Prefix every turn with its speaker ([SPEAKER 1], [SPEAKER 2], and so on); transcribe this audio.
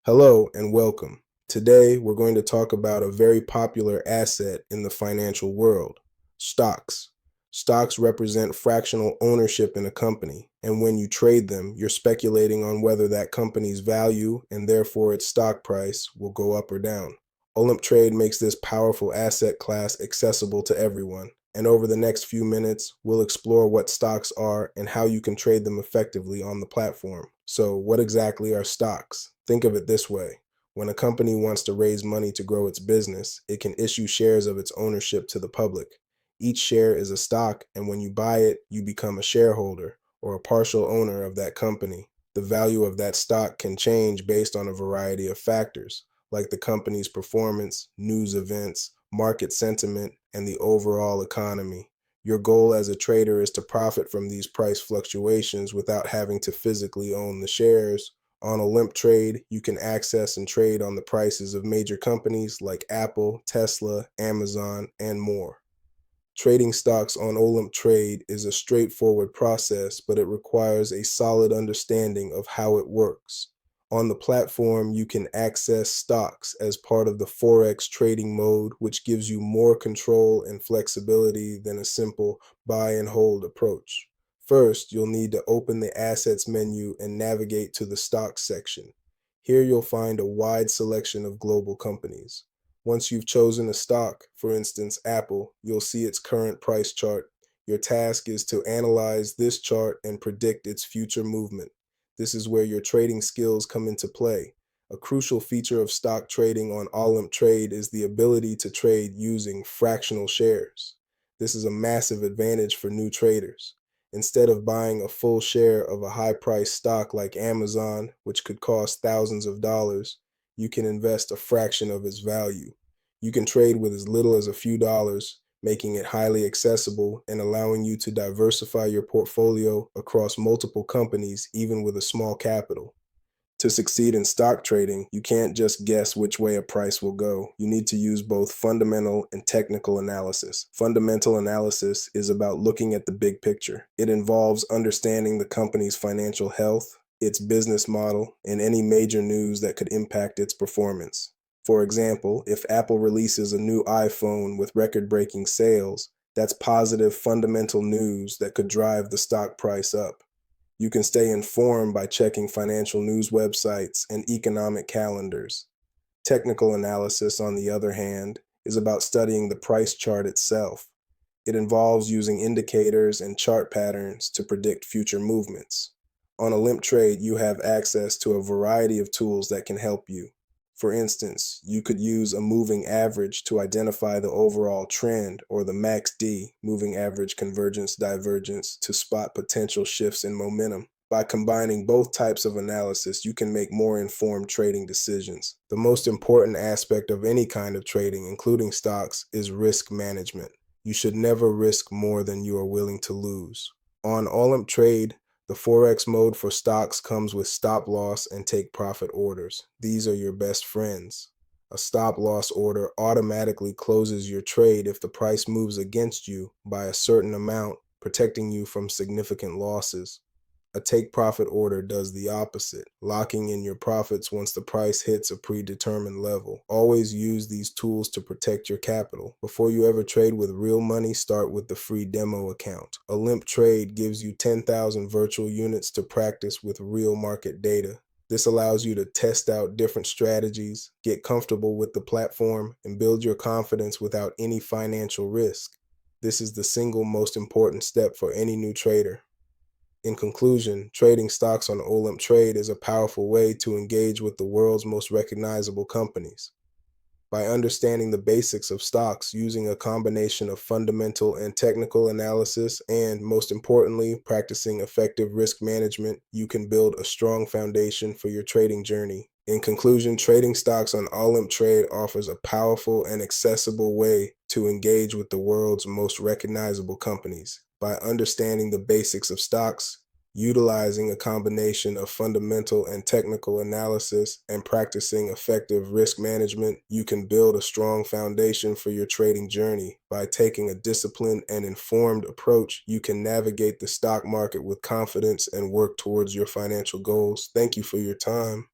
[SPEAKER 1] Hello and welcome. Today, we're going to talk about a very popular asset in the financial world, stocks. Stocks represent fractional ownership in a company, and when you trade them, you're speculating on whether that company's value and therefore its stock price will go up or down. Olymptrade makes this powerful asset class accessible to everyone, and over the next few minutes, we'll explore what stocks are and how you can trade them effectively on the platform. So, what exactly are stocks? Think of it this way. When a company wants to raise money to grow its business, it can issue shares of its ownership to the public. Each share is a stock, and when you buy it, you become a shareholder or a partial owner of that company. The value of that stock can change based on a variety of factors, like the company's performance, news events, market sentiment, and the overall economy. Your goal as a trader is to profit from these price fluctuations without having to physically own the shares. On Olymptrade, you can access and trade on the prices of major companies like Apple, Tesla, Amazon, and more. Trading stocks on Olymptrade is a straightforward process, but it requires a solid understanding of how it works. On the platform, you can access stocks as part of the Forex trading mode, which gives you more control and flexibility than a simple buy and hold approach. First, you'll need to open the Assets menu and navigate to the Stocks section. Here you'll find a wide selection of global companies. Once you've chosen a stock, for instance, Apple, you'll see its current price chart. Your task is to analyze this chart and predict its future movement. This is where your trading skills come into play. A crucial feature of stock trading on Olymptrade is the ability to trade using fractional shares. This is a massive advantage for new traders. Instead of buying a full share of a high-priced stock like Amazon, which could cost thousands of dollars, you can invest a fraction of its value. You can trade with as little as a few dollars, making it highly accessible and allowing you to diversify your portfolio across multiple companies, even with a small capital. To succeed in stock trading, you can't just guess which way a price will go. You need to use both fundamental and technical analysis. Fundamental analysis is about looking at the big picture. It involves understanding the company's financial health, its business model, and any major news that could impact its performance. For example, if Apple releases a new iPhone with record-breaking sales, that's positive fundamental news that could drive the stock price up. You can stay informed by checking financial news websites and economic calendars. Technical analysis, on the other hand, is about studying the price chart itself. It involves using indicators and chart patterns to predict future movements. On Olymptrade, you have access to a variety of tools that can help you. For instance, you could use a moving average to identify the overall trend, or the MACD, moving average convergence divergence, to spot potential shifts in momentum. By combining both types of analysis, you can make more informed trading decisions. The most important aspect of any kind of trading, including stocks, is risk management. You should never risk more than you are willing to lose. On Olymptrade, the Forex mode for stocks comes with stop loss and take profit orders. These are your best friends. A stop loss order automatically closes your trade if the price moves against you by a certain amount, protecting you from significant losses. A take profit order does the opposite, locking in your profits once the price hits a predetermined level. Always use these tools to protect your capital. Before you ever trade with real money, start with the free demo account. Olymptrade gives you 10,000 virtual units to practice with real market data. This allows you to test out different strategies, get comfortable with the platform, and build your confidence without any financial risk. This is the single most important step for any new trader. In conclusion, trading stocks on Olymptrade is a powerful way to engage with the world's most recognizable companies. By understanding the basics of stocks, using a combination of fundamental and technical analysis, and most importantly, practicing effective risk management, you can build a strong foundation for your trading journey. In conclusion, trading stocks on Olymptrade offers a powerful and accessible way to engage with the world's most recognizable companies. By understanding the basics of stocks, utilizing a combination of fundamental and technical analysis, and practicing effective risk management, you can build a strong foundation for your trading journey. By taking a disciplined and informed approach, you can navigate the stock market with confidence and work towards your financial goals. Thank you for your time.